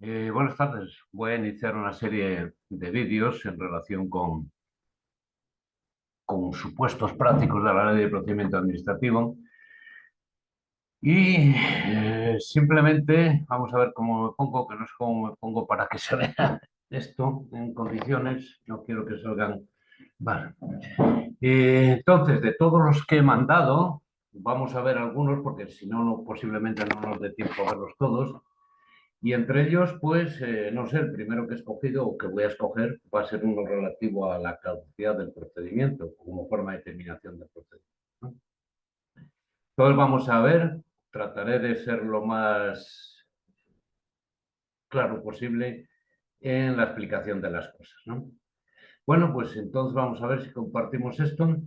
Buenas tardes. Voy a iniciar una serie de vídeos en relación con supuestos prácticos de la ley de procedimiento administrativo y simplemente vamos a ver cómo me pongo, que no es cómo me pongo para que se vea esto en condiciones. No quiero que salgan. Vale. Entonces, de todos los que he mandado, vamos a ver algunos porque si no, posiblemente no nos dé tiempo a verlos todos. Y entre ellos, pues, no sé, el primero que he escogido o que voy a escoger va a ser uno relativo a la caducidad del procedimiento como forma de terminación del procedimiento, ¿no? Entonces, vamos a ver, trataré de ser lo más claro posible en la explicación de las cosas, ¿no? Bueno, pues entonces vamos a ver si compartimos esto.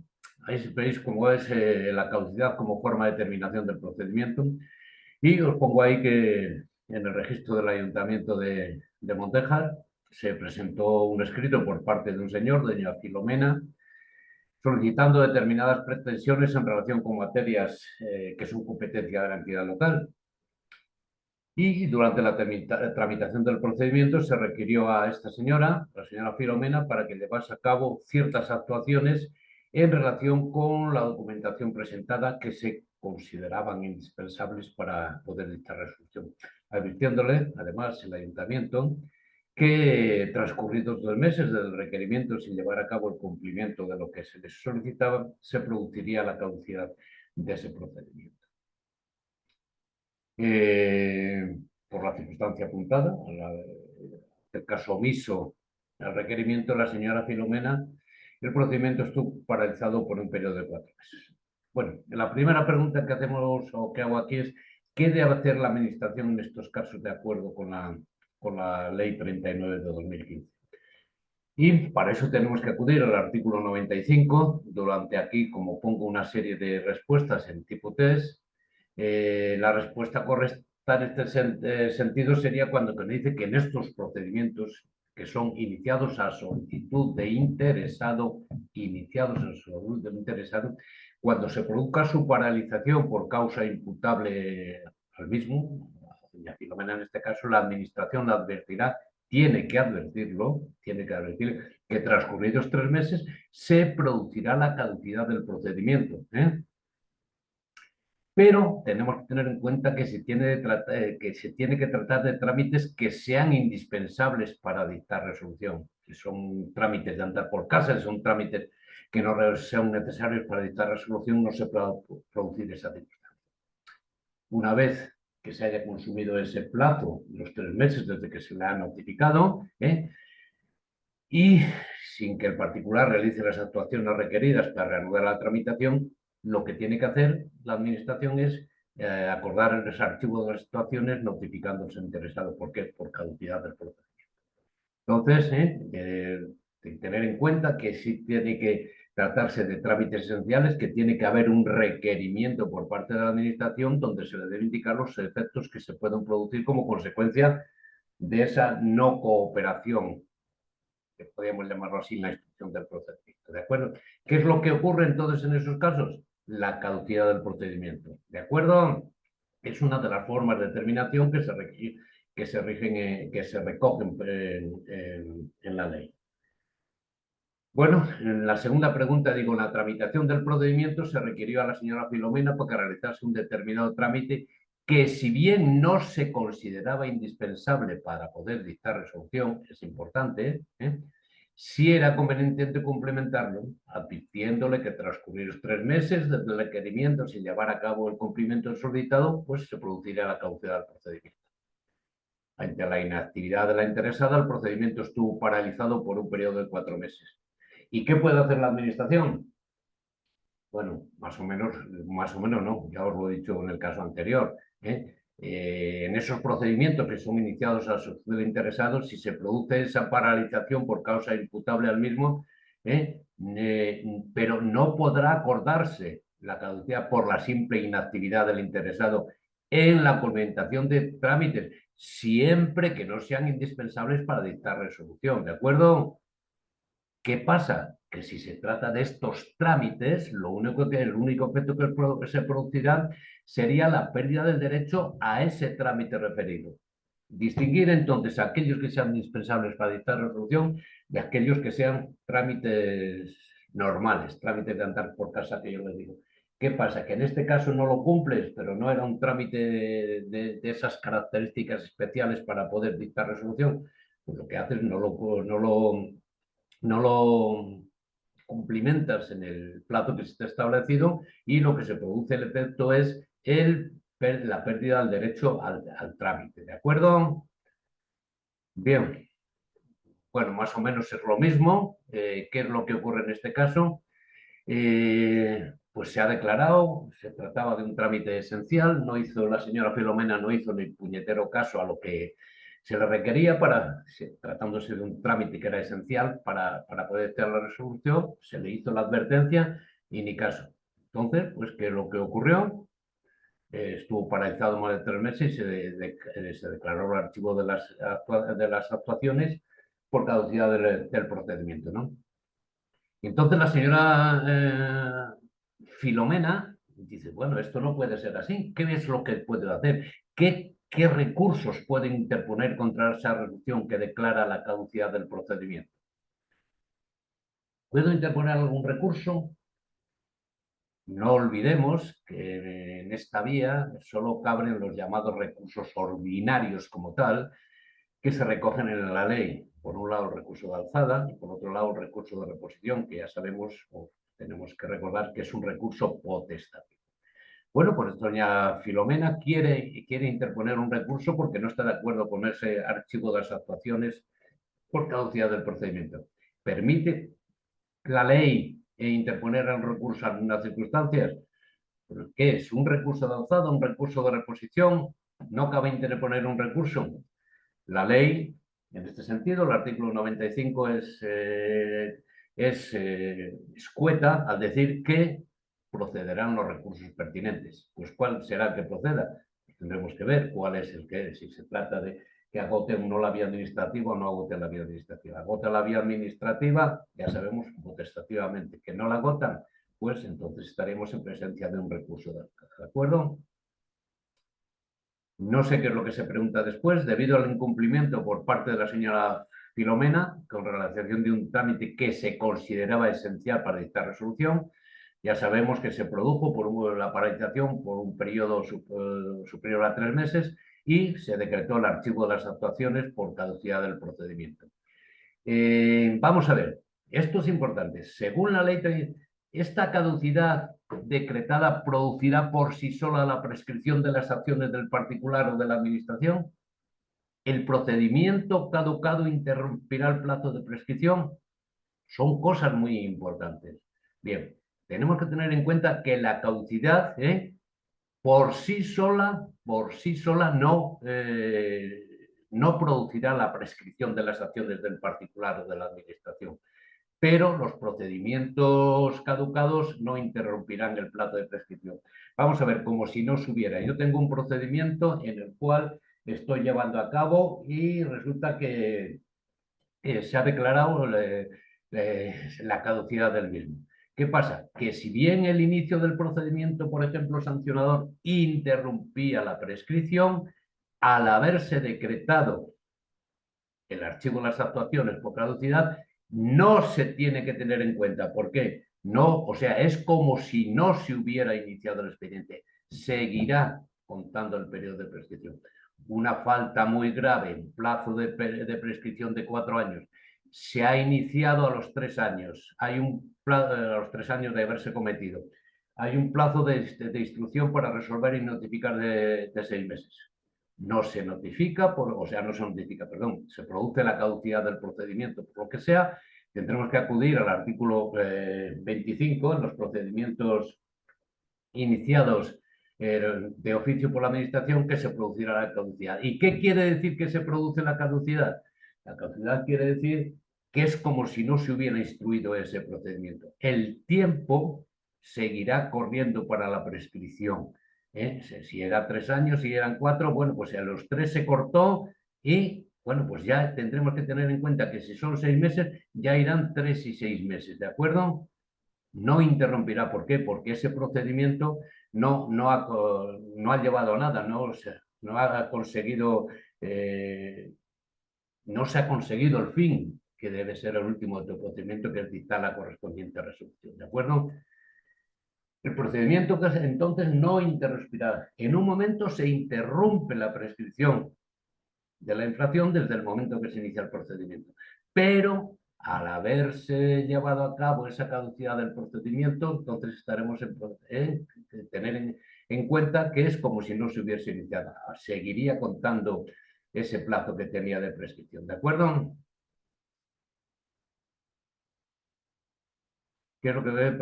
Ahí veis cómo es la caducidad como forma de terminación del procedimiento. Y os pongo ahí que en el registro del Ayuntamiento de Montejar se presentó un escrito por parte de un señor, doña Filomena, solicitando determinadas pretensiones en relación con materias que son competencia de la entidad local. Y durante la tramitación del procedimiento se requirió a esta señora, la señora Filomena, para que llevase a cabo ciertas actuaciones en relación con la documentación presentada que se consideraban indispensables para poder dictar resolución, advirtiéndole, además, el ayuntamiento que transcurridos 2 meses del requerimiento sin llevar a cabo el cumplimiento de lo que se les solicitaba, se produciría la caducidad de ese procedimiento. Por la circunstancia apuntada, el caso omiso al requerimiento de la señora Filomena, el procedimiento estuvo paralizado por un periodo de 4 meses. Bueno, la primera pregunta que hacemos o que hago aquí es, ¿qué debe hacer la Administración en estos casos de acuerdo con la Ley 39 de 2015? Y para eso tenemos que acudir al artículo 95. Durante aquí, como pongo una serie de respuestas en tipo test, la respuesta correcta en este sentido sería cuando dice que en estos procedimientos que son iniciados a solicitud de interesado, cuando se produzca su paralización por causa imputable al mismo, y a Filomena en este caso, la Administración advertirá, tiene que advertir que transcurridos 3 meses se producirá la caducidad del procedimiento, ¿eh? Pero tenemos que tener en cuenta que se tiene que tratar de trámites que sean indispensables para dictar resolución. Si son trámites de andar por casa, si son trámites que no sean necesarios para dictar resolución, no se puede producir esa circunstancia. Una vez que se haya consumido ese plazo, los 3 meses desde que se le ha notificado, y sin que el particular realice las actuaciones requeridas para reanudar la tramitación, lo que tiene que hacer la Administración es acordar el archivo de las situaciones notificándose interesado. ¿Por qué? Por caducidad del procedimiento. Entonces, tener en cuenta que sí tiene que tratarse de trámites esenciales, que tiene que haber un requerimiento por parte de la Administración donde se le deben indicar los efectos que se pueden producir como consecuencia de esa no cooperación, que podríamos llamarlo así, en la instrucción del procedimiento. ¿De acuerdo? ¿Qué es lo que ocurre entonces en esos casos? La caducidad del procedimiento. ¿De acuerdo? Es una de las formas de determinación que se recogen en la ley. Bueno, en la segunda pregunta digo, en la tramitación del procedimiento se requirió a la señora Filomena para que realizase un determinado trámite que, si bien no se consideraba indispensable para poder dictar resolución, es importante, sí era conveniente complementarlo, advirtiéndole que transcurridos 3 meses desde el requerimiento sin llevar a cabo el cumplimiento solicitado, pues se produciría la caducidad del procedimiento. Ante la inactividad de la interesada, el procedimiento estuvo paralizado por un periodo de 4 meses. ¿Y qué puede hacer la Administración? Bueno, más o menos no, ya os lo he dicho en el caso anterior, en esos procedimientos que son iniciados a solicitud del interesado, si se produce esa paralización por causa imputable al mismo, pero no podrá acordarse la caducidad por la simple inactividad del interesado en la complementación de trámites, siempre que no sean indispensables para dictar resolución, ¿de acuerdo? ¿Qué pasa? Que si se trata de estos trámites, el único efecto que se producirá sería la pérdida del derecho a ese trámite referido. Distinguir entonces aquellos que sean indispensables para dictar resolución de aquellos que sean trámites normales, trámites de andar por casa que yo les digo. ¿Qué pasa? Que en este caso no lo cumples, pero no era un trámite de esas características especiales para poder dictar resolución. Pues lo que haces no lo cumplimentas en el plazo que se te ha establecido y lo que se produce el efecto es la pérdida del derecho al trámite. ¿De acuerdo? Bien, bueno, más o menos es lo mismo. ¿Qué es lo que ocurre en este caso? Pues se ha declarado, se trataba de un trámite esencial, la señora Filomena no hizo ni puñetero caso a lo que se le requería tratándose de un trámite que era esencial para poder hacer la resolución, se le hizo la advertencia y ni caso. Entonces, pues que lo que ocurrió, estuvo paralizado más de 3 meses y se declaró el archivo de las actuaciones por caducidad del procedimiento, ¿no? Y entonces la señora Filomena dice, bueno, esto no puede ser así. ¿Qué es lo que puedo hacer? ¿Qué recursos pueden interponer contra esa resolución que declara la caducidad del procedimiento? ¿Puedo interponer algún recurso? No olvidemos que en esta vía solo caben los llamados recursos ordinarios como tal, que se recogen en la ley. Por un lado, el recurso de alzada y por otro lado, el recurso de reposición, que ya sabemos o tenemos que recordar que es un recurso potestativo. Bueno, pues doña Filomena quiere interponer un recurso porque no está de acuerdo con ese archivo de las actuaciones por caducidad del procedimiento. ¿Permite la ley interponer un recurso en algunas circunstancias? ¿Qué es? ¿Un recurso de alzada, un recurso de reposición? ¿No cabe interponer un recurso? La ley, en este sentido, el artículo 95 es escueta al decir que procederán los recursos pertinentes. Pues ¿cuál será el que proceda? Pues tendremos que ver cuál es el que es. Si se trata de que agote no la vía administrativa o no agote la vía administrativa. Agota la vía administrativa, ya sabemos potestativamente. Que no la agotan, pues entonces estaremos en presencia de un recurso de alcance. ¿De acuerdo? No sé qué es lo que se pregunta después, debido al incumplimiento por parte de la señora Filomena con relación de un trámite que se consideraba esencial para dictar resolución. Ya sabemos que se produjo por la paralización por un periodo superior a 3 meses y se decretó el archivo de las actuaciones por caducidad del procedimiento. Vamos a ver, esto es importante. Según la ley, esta caducidad decretada producirá por sí sola la prescripción de las acciones del particular o de la administración. ¿El procedimiento caducado interrumpirá el plazo de prescripción? Son cosas muy importantes. Bien, tenemos que tener en cuenta que la caducidad por sí sola no producirá la prescripción de las acciones del particular o de la administración, pero los procedimientos caducados no interrumpirán el plazo de prescripción. Vamos a ver, como si no se hubiera. Yo tengo un procedimiento en el cual estoy llevando a cabo y resulta que se ha declarado la caducidad del mismo. ¿Qué pasa? Que si bien el inicio del procedimiento, por ejemplo, sancionador, interrumpía la prescripción, al haberse decretado el archivo de las actuaciones por caducidad, no se tiene que tener en cuenta. ¿Por qué? No, o sea, es como si no se hubiera iniciado el expediente. Seguirá contando el periodo de prescripción. Una falta muy grave, un plazo de prescripción de 4 años, se ha iniciado a los 3 años. Hay un plazo a los 3 años de haberse cometido. Hay un plazo de instrucción para resolver y notificar de 6 meses. No se notifica, no se notifica, perdón, se produce la caducidad del procedimiento, por lo que sea, tendremos que acudir al artículo 25 en los procedimientos iniciados de oficio por la Administración, que se producirá la caducidad. ¿Y qué quiere decir que se produce la caducidad? La caducidad quiere decir que es como si no se hubiera instruido ese procedimiento. El tiempo seguirá corriendo para la prescripción. Si era 3 años, si eran 4, bueno, pues a los 3 se cortó y, bueno, pues ya tendremos que tener en cuenta que si son 6 meses, ya irán 3 y 6 meses, ¿de acuerdo? No interrumpirá. ¿Por qué? Porque ese procedimiento no ha llevado a nada, no ha conseguido no se ha conseguido el fin, que debe ser el último de tu procedimiento, que es dictar la correspondiente resolución. ¿De acuerdo? El procedimiento que entonces no interrumpirá. En un momento se interrumpe la prescripción de la infracción desde el momento que se inicia el procedimiento. Pero al haberse llevado a cabo esa caducidad del procedimiento, entonces estaremos en tener en cuenta que es como si no se hubiese iniciado. Seguiría contando ese plazo que tenía de prescripción. ¿De acuerdo? ¿Qué es lo que debe?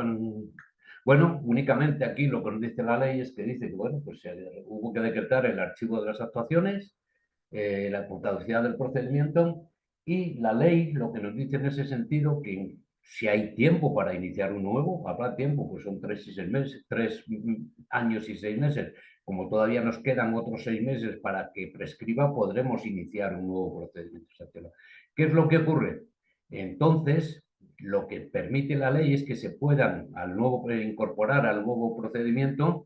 Bueno, únicamente aquí lo que nos dice la ley es que dice que, bueno, pues hubo que decretar el archivo de las actuaciones, la caducidad del procedimiento, y la ley lo que nos dice en ese sentido que si hay tiempo para iniciar un nuevo, habrá tiempo, pues son 3 y 6 meses, 3 años y 6 meses. Como todavía nos quedan otros 6 meses para que prescriba, podremos iniciar un nuevo procedimiento sancionador. ¿Qué es lo que ocurre? Entonces, lo que permite la ley es que se puedan incorporar al nuevo procedimiento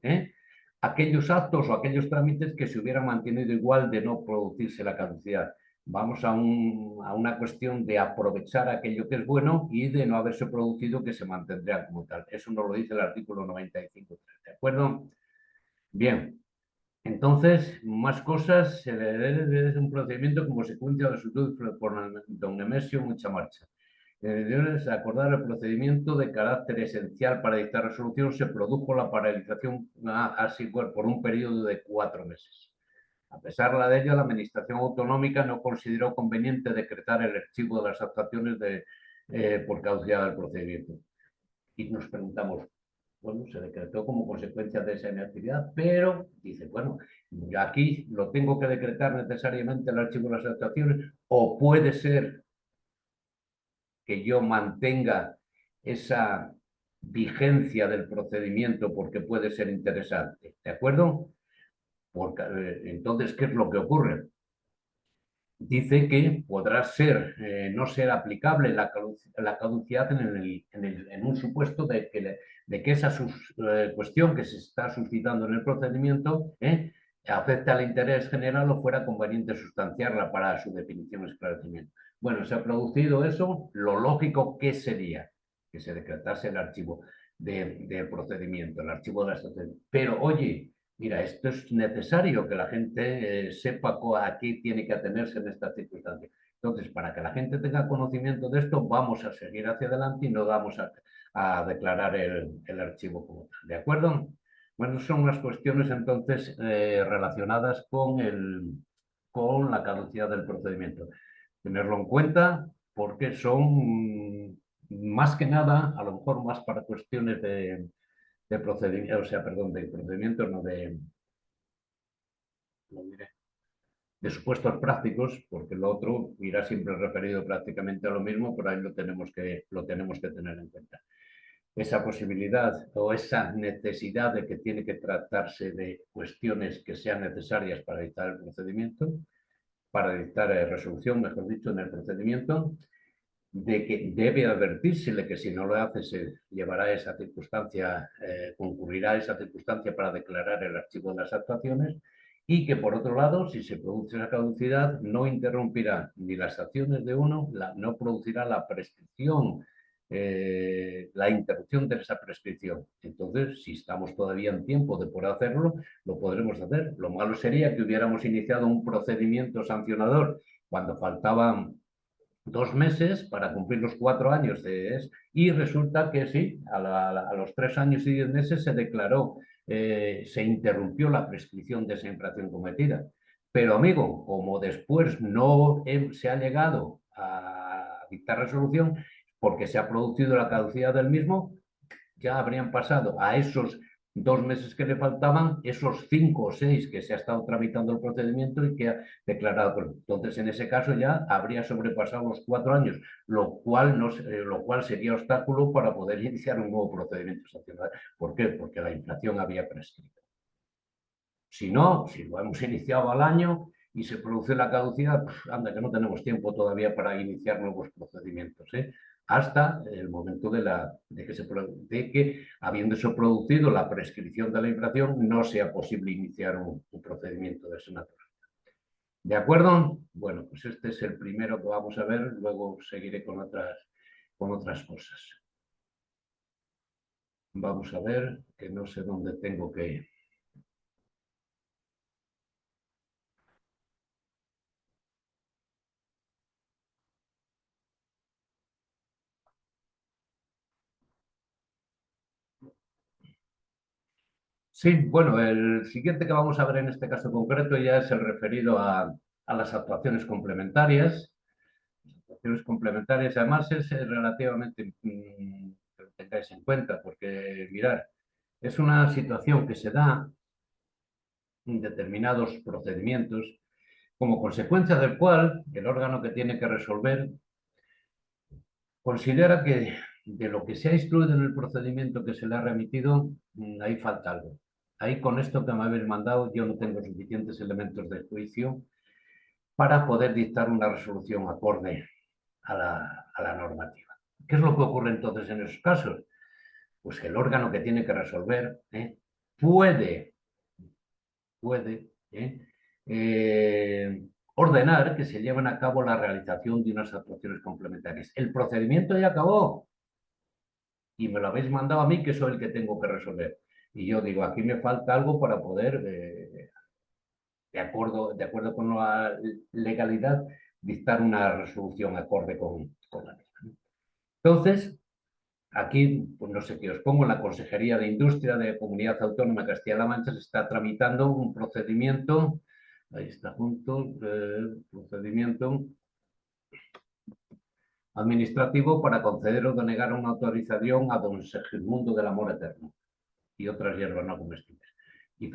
aquellos actos o aquellos trámites que se hubieran mantenido igual de no producirse la caducidad. Vamos a una cuestión de aprovechar aquello que es bueno y de no haberse producido que se mantendría como tal. Eso nos lo dice el artículo 95. ¿De acuerdo? Bien. Entonces, más cosas, se le debe un procedimiento como consecuencia de la solicitud por don Nemesio Mucha Marcha. Debes acordar el procedimiento de carácter esencial para dictar resolución. Se produjo la paralización así por un periodo de 4 meses. A pesar de ello, la Administración Autonómica no consideró conveniente decretar el archivo de las actuaciones por caducidad del procedimiento. Y nos preguntamos, bueno, se decretó como consecuencia de esa inactividad, pero dice, bueno, yo aquí lo tengo que decretar necesariamente el archivo de las actuaciones, o puede ser que yo mantenga esa vigencia del procedimiento porque puede ser interesante, ¿de acuerdo? Porque, entonces, ¿qué es lo que ocurre? Dice que podrá no ser aplicable la caducidad en un supuesto de que esa cuestión que se está suscitando en el procedimiento afecta al interés general o fuera conveniente sustanciarla para su definición y esclarecimiento. Bueno, se ha producido eso, lo lógico que sería que se decretase el archivo del procedimiento, el archivo de la estación. Pero oye, mira, esto es necesario que la gente sepa a qué tiene que atenerse en esta circunstancia. Entonces, para que la gente tenga conocimiento de esto, vamos a seguir hacia adelante y no vamos a declarar el archivo como tal. ¿De acuerdo? Bueno, son unas cuestiones entonces relacionadas con la caducidad del procedimiento. Tenerlo en cuenta porque son más que nada, a lo mejor más para cuestiones de procedimiento, o sea, perdón, de procedimiento, no lo diré, de supuestos prácticos, porque lo otro irá siempre referido prácticamente a lo mismo, pero ahí lo tenemos que tener en cuenta. Esa posibilidad o esa necesidad de que tiene que tratarse de cuestiones que sean necesarias para dictar el procedimiento, para dictar resolución, mejor dicho, en el procedimiento, de que debe advertírsele que si no lo hace se llevará a esa circunstancia, concurrirá a esa circunstancia para declarar el archivo de las actuaciones y que por otro lado, si se produce esa caducidad, no interrumpirá ni las acciones de uno, no producirá la prescripción, la interrupción de esa prescripción. Entonces, si estamos todavía en tiempo de poder hacerlo, lo podremos hacer. Lo malo sería que hubiéramos iniciado un procedimiento sancionador cuando faltaban 2 meses para cumplir los 4 años y resulta que sí, a los 3 años y 10 meses se declaró, se interrumpió la prescripción de esa infracción cometida. Pero amigo, como después no se ha llegado a dictar resolución porque se ha producido la caducidad del mismo, ya habrían pasado a esos 2 meses que le faltaban, esos 5 o 6 que se ha estado tramitando el procedimiento y que ha declarado. Entonces, en ese caso ya habría sobrepasado los 4 años, lo cual sería obstáculo para poder iniciar un nuevo procedimiento sancionador. ¿Por qué? Porque la infracción había prescrito. Si no, si lo hemos iniciado al año y se produce la caducidad, anda que no tenemos tiempo todavía para iniciar nuevos procedimientos, hasta el momento de que, habiéndose producido la prescripción de la infracción, no sea posible iniciar un procedimiento de esa naturaleza. ¿De acuerdo? Bueno, pues este es el primero que vamos a ver, luego seguiré con otras cosas. Vamos a ver, que no sé dónde tengo que ir. Sí, bueno, el siguiente que vamos a ver en este caso concreto ya es el referido a las actuaciones complementarias. Las actuaciones complementarias, además, es relativamente, que lo tengáis en cuenta, porque, mirad, es una situación que se da en determinados procedimientos, como consecuencia del cual el órgano que tiene que resolver considera que de lo que se ha instruido en el procedimiento que se le ha remitido, ahí falta algo. Ahí con esto que me habéis mandado yo no tengo suficientes elementos de juicio para poder dictar una resolución acorde a la normativa. ¿Qué es lo que ocurre entonces en esos casos? Pues que el órgano que tiene que resolver puede, puede ordenar que se lleven a cabo la realización de unas actuaciones complementarias. El procedimiento ya acabó y me lo habéis mandado a mí, que soy el que tengo que resolver. Y yo digo, aquí me falta algo para poder, de acuerdo con la legalidad, dictar una resolución acorde con la misma. Entonces, aquí, pues no sé qué os pongo, en la Consejería de Industria de Comunidad Autónoma de Castilla-La Mancha se está tramitando un procedimiento, ahí está junto, procedimiento administrativo para conceder o denegar una autorización a don Segismundo del Amor Eterno y otras hierbas no comestibles. Y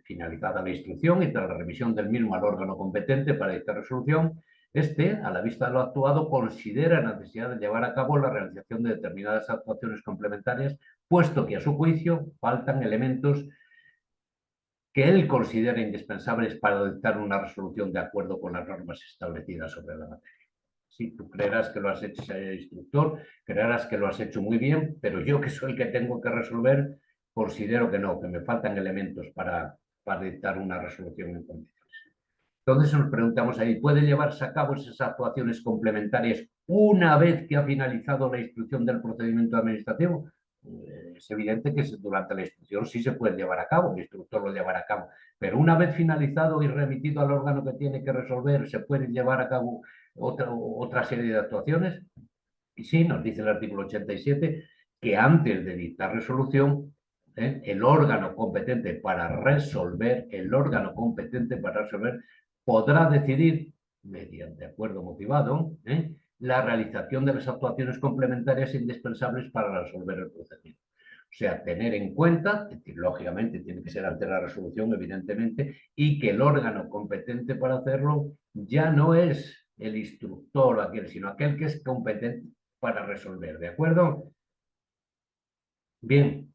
finalizada la instrucción y tras la remisión del mismo al órgano competente para esta resolución, este, a la vista de lo actuado, considera la necesidad de llevar a cabo la realización de determinadas actuaciones complementarias, puesto que a su juicio faltan elementos que él considera indispensables para dictar una resolución de acuerdo con las normas establecidas sobre la materia. Sí, tú creerás que lo has hecho, instructor, creerás que lo has hecho muy bien, pero yo que soy el que tengo que resolver, considero que no, que me faltan elementos para dictar una resolución en condiciones. Entonces nos preguntamos ahí, ¿puede llevarse a cabo esas actuaciones complementarias una vez que ha finalizado la instrucción del procedimiento administrativo? Es evidente que durante la instrucción sí se puede llevar a cabo, el instructor lo llevará a cabo, pero una vez finalizado y remitido al órgano que tiene que resolver, ¿se puede llevar a cabo otra serie de actuaciones? Y sí, nos dice el artículo 87 que antes de dictar resolución, el órgano competente para resolver, podrá decidir, mediante acuerdo motivado, la realización de las actuaciones complementarias indispensables para resolver el procedimiento. O sea, tener en cuenta, es decir, lógicamente tiene que ser ante la resolución, evidentemente, y que el órgano competente para hacerlo ya no es el instructor, aquel, sino aquel que es competente para resolver, ¿de acuerdo? Bien,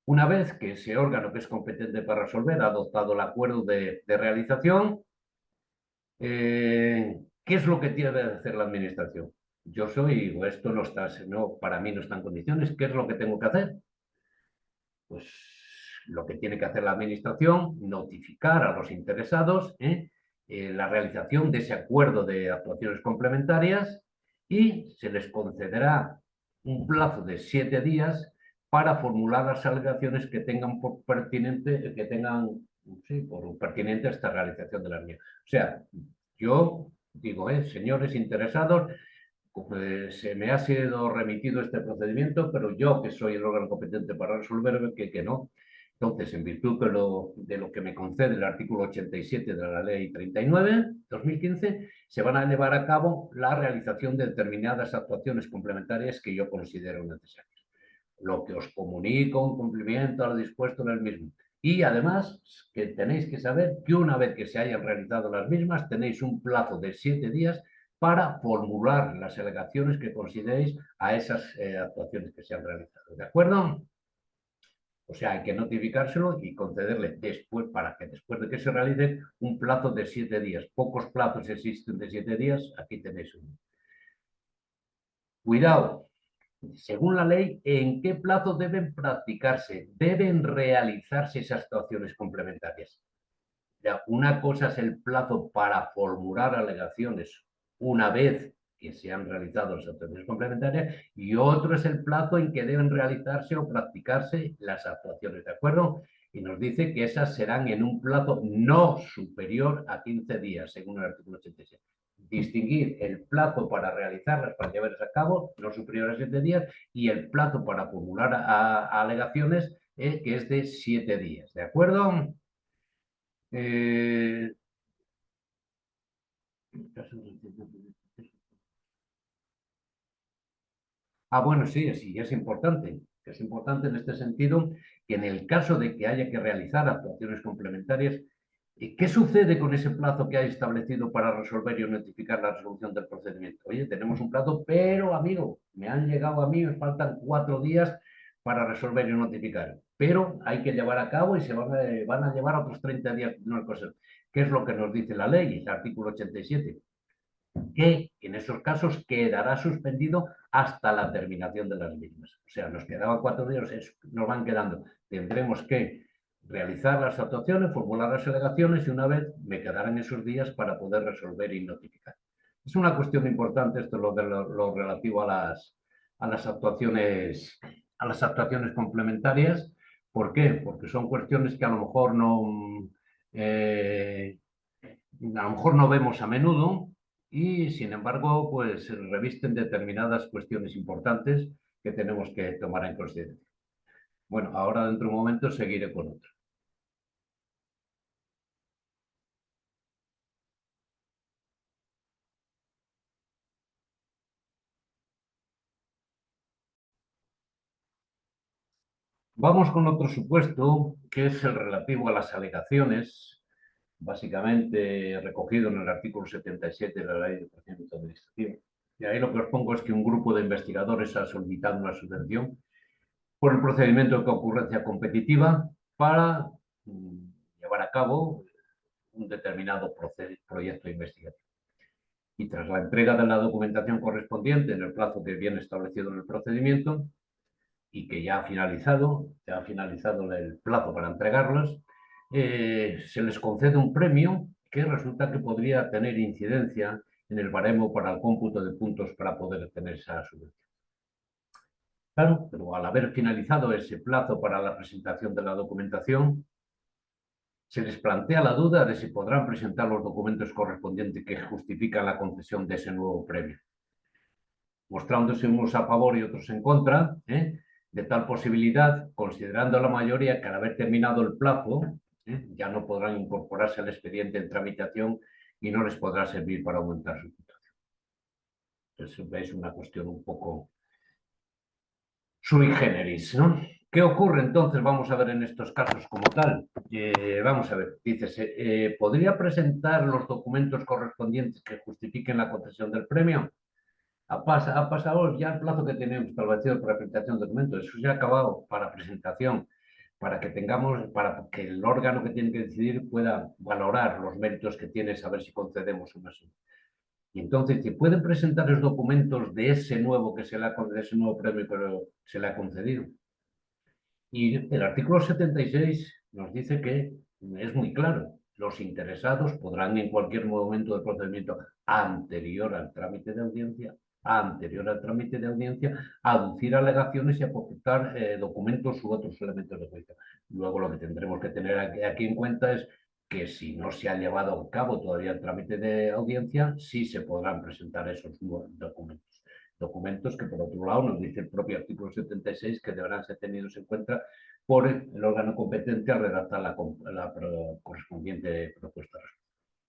una vez que ese órgano que es competente para resolver ha adoptado el acuerdo de realización, ¿qué es lo que tiene que hacer la administración? Yo soy, digo, esto no está, no, para mí no está en condiciones, ¿qué es lo que tengo que hacer? Pues lo que tiene que hacer la administración, notificar a los interesados la realización de ese acuerdo de actuaciones complementarias y se les concederá un plazo de 7 días para formular las alegaciones que tengan por pertinente, que tengan sí, por pertinente esta realización de las mismas. O sea, yo digo, señores interesados, se me ha sido remitido este procedimiento, pero yo, que soy el órgano competente para resolver, que no. Entonces, en virtud de lo que me concede el artículo 87 de la Ley 39/2015, se van a llevar a cabo la realización de determinadas actuaciones complementarias que yo considero necesarias. Lo que os comunico en cumplimiento a lo dispuesto en el mismo. Y además, que tenéis que saber que una vez que se hayan realizado las mismas, tenéis un plazo de 7 días para formular las alegaciones que consideréis a esas actuaciones que se han realizado. ¿De acuerdo? O sea, hay que notificárselo y concederle después, para que después de que se realice, un plazo de 7 días. Pocos plazos existen de 7 días, aquí tenéis uno. Cuidado, según la ley, ¿en qué plazo deben practicarse, deben realizarse esas actuaciones complementarias? Ya, una cosa es el plazo para formular alegaciones una vez que se han realizado las actuaciones complementarias y otro es el plazo en que deben realizarse o practicarse las actuaciones, ¿de acuerdo? Y nos dice que esas serán en un plazo no superior a 15 días, según el artículo 87. Distinguir el plazo para realizarlas, para llevarlas a cabo, no superior a 7 días, y el plazo para formular alegaciones, que es de 7 días, ¿de acuerdo? Eh, bueno, sí, sí, es importante. Es importante en este sentido que en el caso de que haya que realizar actuaciones complementarias, ¿qué sucede con ese plazo que hay establecido para resolver y notificar la resolución del procedimiento? Oye, tenemos un plazo, pero amigo, me han llegado a mí, me faltan 4 días para resolver y notificar. Pero hay que llevar a cabo y se van a llevar otros 30 días. No, cosas. ¿Qué es lo que nos dice la ley? El artículo 87 que en esos casos quedará suspendido hasta la terminación de las mismas. O sea, nos quedaban 4 días, nos van quedando. Tendremos que realizar las actuaciones, formular las alegaciones y una vez me quedarán esos días para poder resolver y notificar. Es una cuestión importante esto, lo relativo a las actuaciones complementarias. ¿Por qué? Porque son cuestiones que a lo mejor eh, a lo mejor no vemos a menudo y, sin embargo, pues revisten determinadas cuestiones importantes que tenemos que tomar en consideración. Bueno, ahora dentro de un momento seguiré con otro. Vamos con otro supuesto, que es el relativo a las alegaciones, básicamente recogido en el artículo 77 de la Ley de Procedimiento Administrativo. Y ahí lo que os pongo es que un grupo de investigadores ha solicitado una subvención por el procedimiento de concurrencia competitiva para llevar a cabo un determinado proyecto investigativo. Y tras la entrega de la documentación correspondiente en el plazo que viene establecido en el procedimiento y que ya ha finalizado el plazo para entregarlas, se les concede un premio que resulta que podría tener incidencia en el baremo para el cómputo de puntos para poder obtener esa subvención. Claro, pero al haber finalizado ese plazo para la presentación de la documentación, se les plantea la duda de si podrán presentar los documentos correspondientes que justifican la concesión de ese nuevo premio, mostrándose unos a favor y otros en contra, de tal posibilidad, considerando la mayoría que al haber terminado el plazo, ya no podrán incorporarse al expediente en tramitación y no les podrá servir para aumentar su puntuación. Entonces, es una cuestión un poco sui generis, ¿no? ¿Qué ocurre entonces? Vamos a ver en estos casos como tal. Vamos a ver, dice, ¿podría presentar los documentos correspondientes que justifiquen la concesión del premio? Ha pasado ya el plazo que teníamos establecido para presentación de documentos. Eso se ha acabado para presentación, para que tengamos, para que el órgano que tiene que decidir pueda valorar los méritos que tiene, saber si concedemos o no. Y entonces, si pueden presentar los documentos de ese nuevo que se le ha concedido, ese nuevo premio que se le ha concedido. Y el artículo 76 nos dice que es muy claro. Los interesados podrán en cualquier momento del procedimiento anterior al trámite de audiencia, aducir alegaciones y aportar documentos u otros elementos de juicio. Luego lo que tendremos que tener aquí en cuenta es que si no se ha llevado a cabo todavía el trámite de audiencia, sí se podrán presentar esos documentos. Documentos que, por otro lado, nos dice el propio artículo 76 que deberán ser tenidos en cuenta por el órgano competente al redactar la correspondiente propuesta.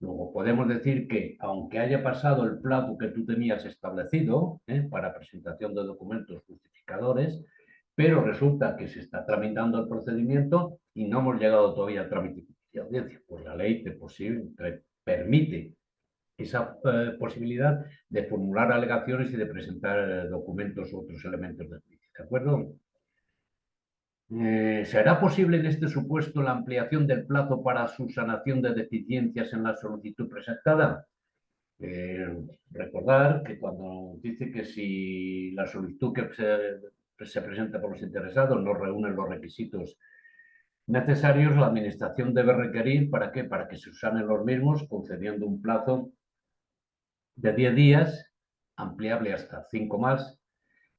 Luego podemos decir que, aunque haya pasado el plazo que tú tenías establecido para presentación de documentos justificadores, pero resulta que se está tramitando el procedimiento y no hemos llegado todavía al trámite de audiencia. Pues la ley te permite esa posibilidad de formular alegaciones y de presentar documentos u otros elementos de juicio. ¿De acuerdo? ¿Será posible en este supuesto la ampliación del plazo para subsanación de deficiencias en la solicitud presentada? Recordar que cuando dice que si la solicitud que se presenta por los interesados no reúne los requisitos necesarios la Administración debe requerir, ¿para qué? Para que se usanen los mismos, concediendo un plazo de 10 días, ampliable hasta 5 más,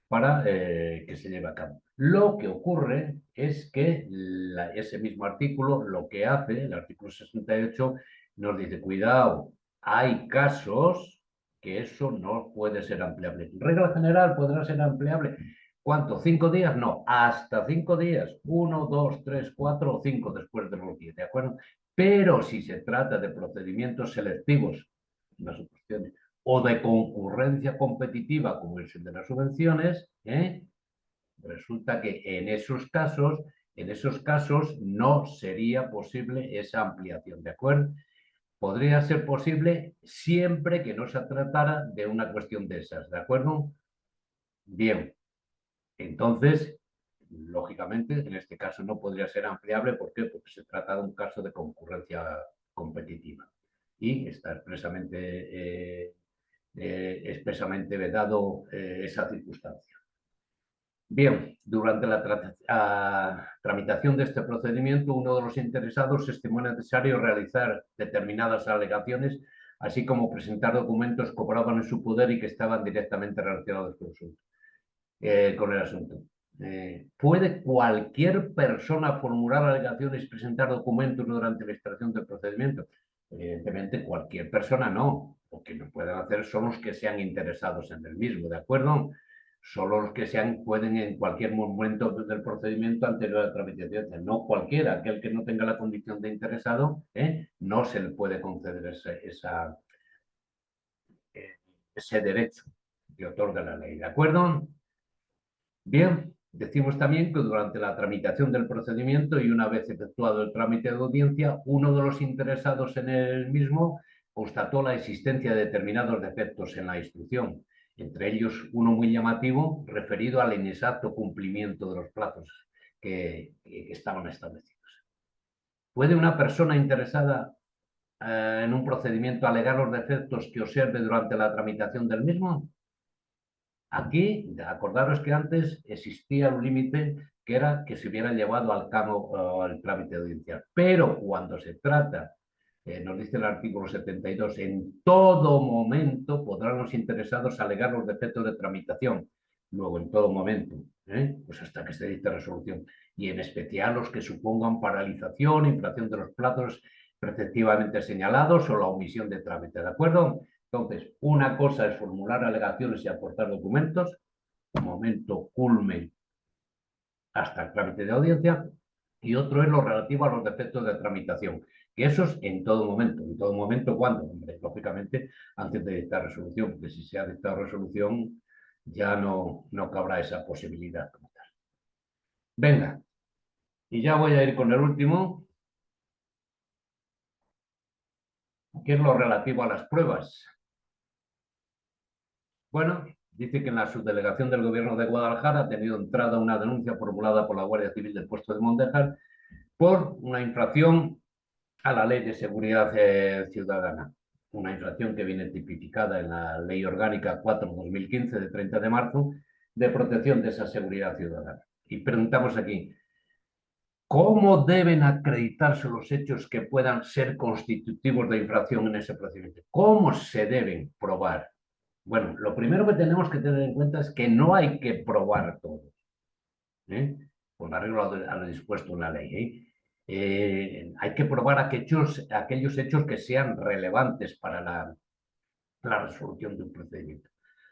para que se lleve a cabo. Lo que ocurre es que ese mismo artículo, lo que hace, el artículo 68, nos dice, cuidado, hay casos que eso no puede ser ampliable. Regla general podrá ser ampliable. ¿Cuánto? ¿5 días? No, hasta 5 días. 1, 2, 3, 4 o 5 después de los 10, ¿de acuerdo? Pero si se trata de procedimientos selectivos, las oposiciones, o de concurrencia competitiva, como es el de las subvenciones, resulta que en esos casos no sería posible esa ampliación, ¿de acuerdo? Podría ser posible siempre que no se tratara de una cuestión de esas, ¿de acuerdo? Bien, entonces, lógicamente, en este caso no podría ser ampliable. ¿Por qué? Porque se trata de un caso de concurrencia competitiva y está expresamente vedado esa circunstancia. Bien, durante la tramitación de este procedimiento, uno de los interesados estimó necesario realizar determinadas alegaciones, así como presentar documentos que obraban en su poder y que estaban directamente relacionados con el asunto. ¿Puede cualquier persona formular alegaciones y presentar documentos durante la extracción del procedimiento? Evidentemente, cualquier persona no. Lo que no pueden hacer son los que sean interesados en el mismo, ¿de acuerdo? Solo los que pueden en cualquier momento del procedimiento anterior a la tramitación, no cualquiera, aquel que no tenga la condición de interesado, no se le puede conceder ese derecho que otorga la ley, ¿de acuerdo? Bien, decimos también que durante la tramitación del procedimiento y una vez efectuado el trámite de audiencia, uno de los interesados en el mismo constató la existencia de determinados defectos en la instrucción, entre ellos uno muy llamativo referido al inexacto cumplimiento de los plazos que estaban establecidos. ¿Puede una persona interesada en un procedimiento alegar los defectos que observe durante la tramitación del mismo? Aquí, acordaros que antes existía un límite que era que se hubiera llevado al cabo el trámite audiencial. Pero cuando se trata, nos dice el artículo 72, en todo momento podrán los interesados alegar los defectos de tramitación. Luego, en todo momento, pues hasta que se dicte resolución. Y en especial los que supongan paralización, infracción de los plazos preceptivamente señalados o la omisión de trámite. ¿De acuerdo? Entonces, una cosa es formular alegaciones y aportar documentos, momento culmen hasta el trámite de audiencia, y otro es lo relativo a los defectos de tramitación, que eso es en todo momento, ¿cuándo? Hombre, lógicamente, antes de dictar resolución, porque si se ha dictado resolución, ya no cabrá esa posibilidad como tal. Venga, y ya voy a ir con el último, que es lo relativo a las pruebas. Bueno, dice que en la subdelegación del Gobierno de Guadalajara ha tenido entrada una denuncia formulada por la Guardia Civil del puesto de Mondejar por una infracción a la Ley de Seguridad Ciudadana. Una infracción que viene tipificada en la Ley Orgánica 4/2015 de 30 de marzo de protección de esa seguridad ciudadana. Y preguntamos aquí, ¿cómo deben acreditarse los hechos que puedan ser constitutivos de infracción en ese procedimiento? ¿Cómo se deben probar? Bueno, lo primero que tenemos que tener en cuenta es que no hay que probar todo, con arreglo a lo dispuesto en la ley. Hay que probar aquellos hechos que sean relevantes para la resolución de un procedimiento.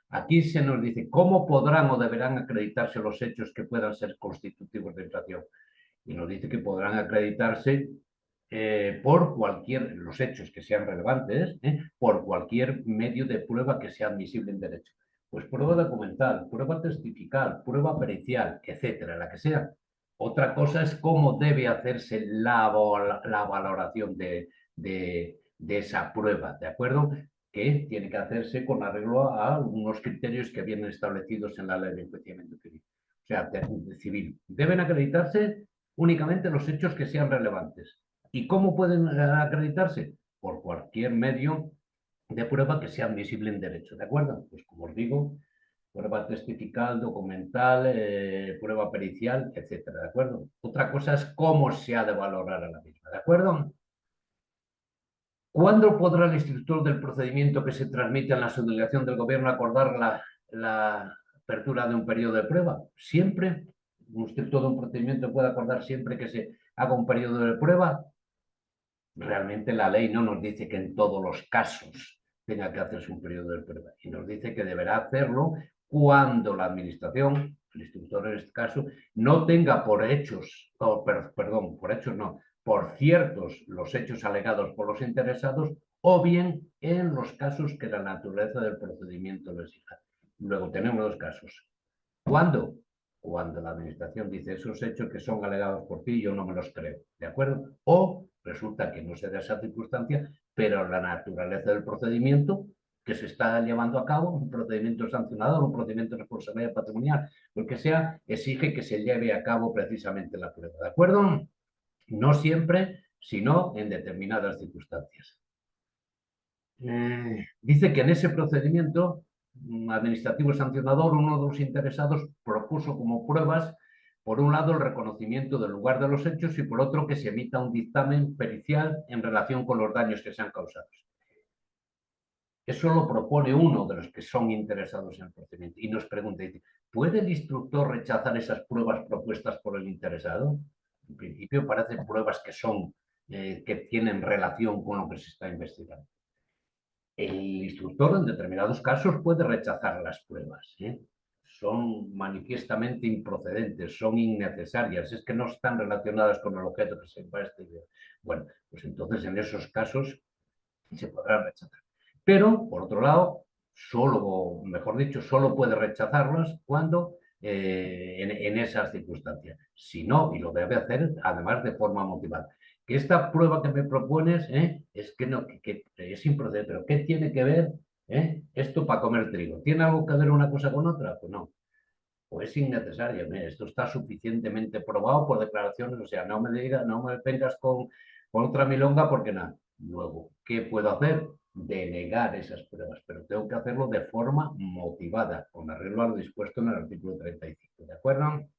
Aquí se nos dice cómo podrán o deberán acreditarse los hechos que puedan ser constitutivos de infracción. Y nos dice que podrán acreditarse por los hechos que sean relevantes, por cualquier medio de prueba que sea admisible en derecho. Pues prueba documental, prueba testifical, prueba pericial, etcétera, la que sea. Otra cosa es cómo debe hacerse la valoración de esa prueba, ¿de acuerdo? Que tiene que hacerse con arreglo a unos criterios que vienen establecidos en la ley de enjuiciamiento civil. O sea, civil. Deben acreditarse únicamente los hechos que sean relevantes. ¿Y cómo pueden acreditarse? Por cualquier medio de prueba que sea admisible en derecho, ¿de acuerdo? Pues como os digo, prueba testifical, documental, prueba pericial, etcétera, ¿de acuerdo? Otra cosa es cómo se ha de valorar a la misma, ¿de acuerdo? ¿Cuándo podrá el instructor del procedimiento que se transmite en la subdelegación del gobierno acordar la apertura de un periodo de prueba? Siempre. Un instructor de un procedimiento puede acordar siempre que se haga un periodo de prueba. Realmente la ley no nos dice que en todos los casos tenga que hacerse un periodo de prueba y nos dice que deberá hacerlo cuando la administración, el instructor en este caso, no tenga por hechos, perdón, por hechos no, por ciertos los hechos alegados por los interesados o bien en los casos que la naturaleza del procedimiento lo exija. Luego tenemos dos casos. ¿Cuándo? Cuando la administración dice esos hechos que son alegados por ti, yo no me los creo, ¿de acuerdo? O resulta que no se da esa circunstancia, pero la naturaleza del procedimiento que se está llevando a cabo, un procedimiento sancionador, un procedimiento de responsabilidad patrimonial, lo que sea, exige que se lleve a cabo precisamente la prueba, ¿de acuerdo? No siempre, sino en determinadas circunstancias. Dice que en ese procedimiento administrativo sancionador, uno de los interesados propuso como pruebas, por un lado, el reconocimiento del lugar de los hechos y por otro, que se emita un dictamen pericial en relación con los daños que se han causado. Eso lo propone uno de los que son interesados en el procedimiento y nos pregunta, ¿puede el instructor rechazar esas pruebas propuestas por el interesado? En principio parecen pruebas que son, que tienen relación con lo que se está investigando. El instructor en determinados casos puede rechazar las pruebas, ¿eh? Son manifiestamente improcedentes, son innecesarias, es que no están relacionadas con el objeto que se investiga. Bueno, pues entonces en esos casos se podrá rechazar. Pero, por otro lado, solo, mejor dicho, solo puede rechazarlas cuando en esas circunstancias. Si no, y lo debe hacer además de forma motivada. Que esta prueba que me propones es que no, que es improcedente, pero ¿qué tiene que ver esto para comer trigo? ¿Tiene algo que ver una cosa con otra? Pues no. Pues es innecesario. Esto está suficientemente probado por declaraciones, o sea, no me digas, no me vengas con otra milonga porque nada. Luego, ¿qué puedo hacer? Denegar esas pruebas, pero tengo que hacerlo de forma motivada, con arreglo a lo dispuesto en el artículo 35, ¿de acuerdo?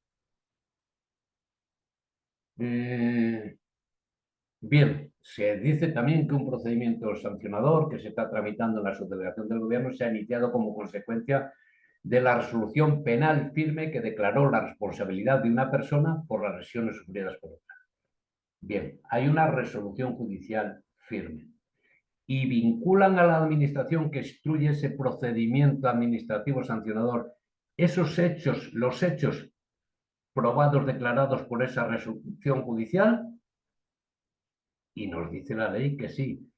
Bien, se dice también que un procedimiento sancionador que se está tramitando en la subdelegación del gobierno se ha iniciado como consecuencia de la resolución penal firme que declaró la responsabilidad de una persona por las lesiones sufridas por otra. Bien, hay una resolución judicial firme y vinculan a la administración que instruye ese procedimiento administrativo sancionador esos hechos, los hechos probados, declarados por esa resolución judicial, y nos dice la ley que sí,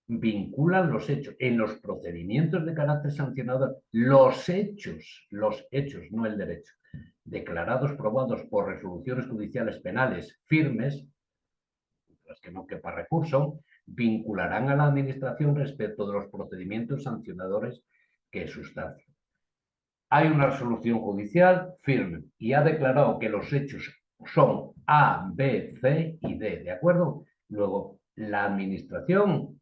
vinculan los hechos. En los procedimientos de carácter sancionador, los hechos, no el derecho, declarados probados por resoluciones judiciales penales firmes, las que no quepa recurso, vincularán a la administración respecto de los procedimientos sancionadores que sustancian. Hay una resolución judicial firme y ha declarado que los hechos son A, B, C y D, ¿de acuerdo? Luego, la administración,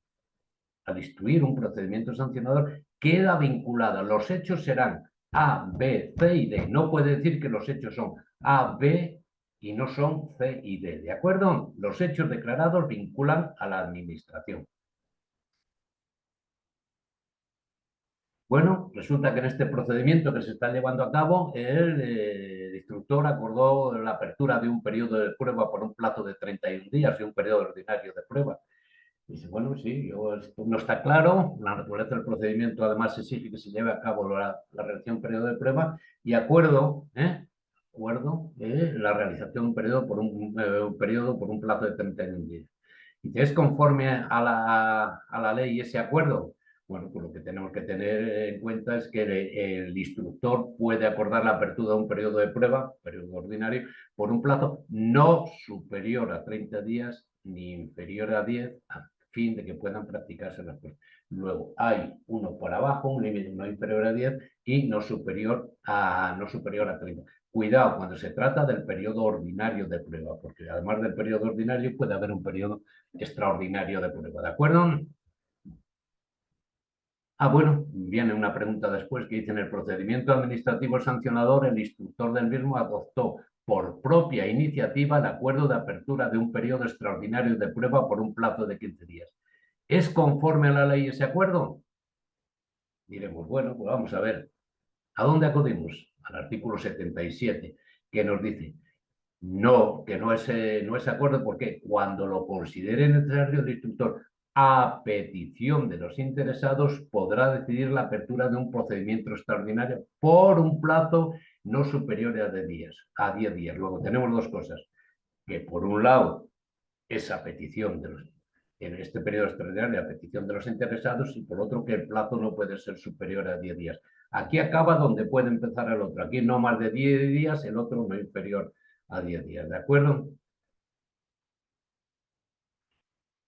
al instruir un procedimiento sancionador, queda vinculada. Los hechos serán A, B, C y D. No puede decir que los hechos son A, B y no son C y D, ¿de acuerdo? Los hechos declarados vinculan a la administración. Bueno, resulta que en este procedimiento que se está llevando a cabo, el instructor acordó la apertura de un periodo de prueba por un plazo de 31 días y un periodo ordinario de prueba. Dice, bueno, sí, esto no está claro, la naturaleza del procedimiento además exige que se lleve a cabo la realización de un periodo de prueba y acuerdo la realización de un periodo por un plazo de 31 días. Dice, ¿es conforme a la ley ese acuerdo? Bueno, pues lo que tenemos que tener en cuenta es que el instructor puede acordar la apertura de un periodo de prueba, periodo ordinario, por un plazo no superior a 30 días ni inferior a 10, a fin de que puedan practicarse las pruebas. Luego hay uno por abajo, un límite no inferior a 10 y no superior a 30. Cuidado cuando se trata del periodo ordinario de prueba, porque además del periodo ordinario puede haber un periodo extraordinario de prueba, ¿de acuerdo? Bueno, viene una pregunta después que dice: en el procedimiento administrativo sancionador, el instructor del mismo adoptó por propia iniciativa el acuerdo de apertura de un periodo extraordinario de prueba por un plazo de 15 días. ¿Es conforme a la ley ese acuerdo? Diremos, bueno, pues vamos a ver. ¿A dónde acudimos? Al artículo 77, que nos dice: no, que no es acuerdo, porque cuando lo considere necesario el instructor, a petición de los interesados, podrá decidir la apertura de un procedimiento extraordinario por un plazo no superior a 10 días. Luego tenemos dos cosas: que por un lado, esa petición en este periodo extraordinario, a petición de los interesados, y por otro, que el plazo no puede ser superior a 10 días. Aquí acaba donde puede empezar el otro. Aquí no más de 10 días, el otro no inferior a 10 días. ¿De acuerdo?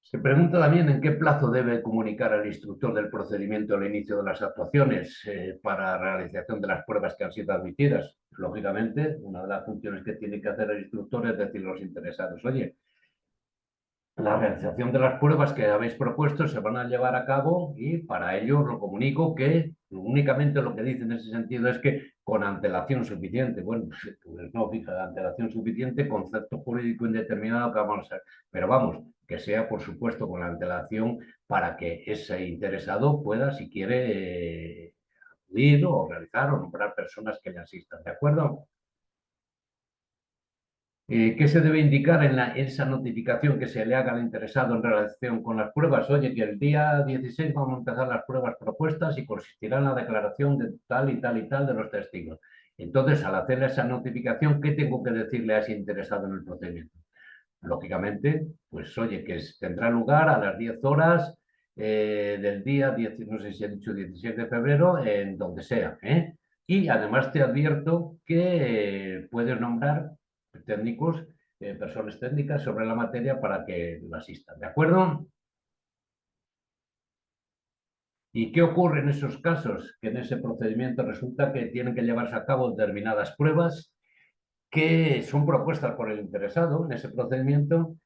Se pregunta también en qué plazo debe comunicar al instructor del procedimiento el inicio de las actuaciones para realización de las pruebas que han sido admitidas. Lógicamente, una de las funciones que tiene que hacer el instructor es decir a los interesados: oye, la realización de las pruebas que habéis propuesto se van a llevar a cabo, y para ello os lo comunico, que únicamente lo que dice en ese sentido es que con antelación suficiente. Bueno, pues no, fija, antelación suficiente, concepto jurídico indeterminado que vamos a hacer. Pero vamos, que sea por supuesto con la antelación, para que ese interesado pueda, si quiere, acudir o realizar o nombrar personas que le asistan. ¿De acuerdo? ¿Qué se debe indicar en esa notificación que se le haga al interesado en relación con las pruebas? Oye, que el día 16 vamos a empezar las pruebas propuestas y consistirá en la declaración de tal y tal y tal de los testigos. Entonces, al hacerle esa notificación, ¿qué tengo que decirle a ese interesado en el procedimiento? Lógicamente, pues oye, que tendrá lugar a las 10 horas del día 10, no sé si he dicho 17 de febrero, en donde sea, ¿eh? Y además te advierto que puedes nombrar técnicos, personas técnicas sobre la materia para que lo asistan, ¿de acuerdo? ¿Y qué ocurre en esos casos? Que en ese procedimiento resulta que tienen que llevarse a cabo determinadas pruebas que son propuestas por el interesado en ese procedimiento,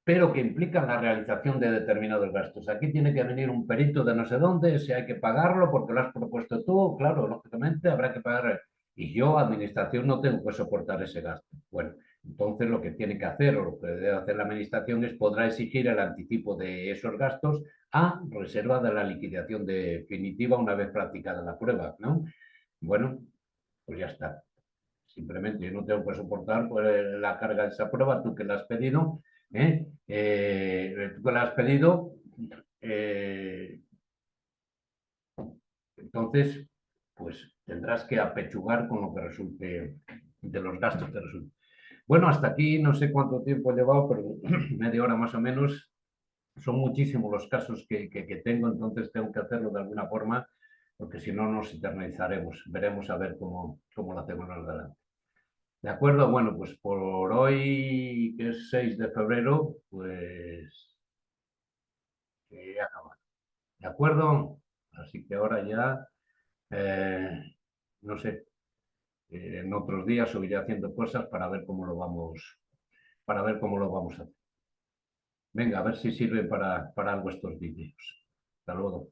pero que implican la realización de determinados gastos. Aquí tiene que venir un perito de no sé dónde, si hay que pagarlo porque lo has propuesto tú, claro, lógicamente habrá que pagar, y yo, administración, no tengo que soportar ese gasto. Bueno, entonces lo que tiene que hacer, o lo que debe hacer la administración, es podrá exigir el anticipo de esos gastos a reserva de la liquidación definitiva una vez practicada la prueba, ¿no? Bueno, pues ya está. Simplemente yo no tengo que soportar pues, la carga de esa prueba, tú que la has pedido, tú que la has pedido, eh, entonces, pues tendrás que apechugar con lo que resulte de los gastos que resulten. Bueno, hasta aquí no sé cuánto tiempo he llevado, pero media hora más o menos. Son muchísimos los casos que tengo, entonces tengo que hacerlo de alguna forma, porque si no nos eternizaremos. Veremos a ver cómo lo hacemos más adelante. De acuerdo, bueno, pues por hoy, que es 6 de febrero, pues he acabado. ¿De acuerdo? Así que ahora ya, no sé, en otros días seguiré haciendo cosas para ver cómo lo vamos, para ver cómo lo vamos a hacer. Venga, a ver si sirve para algo estos vídeos. Hasta luego.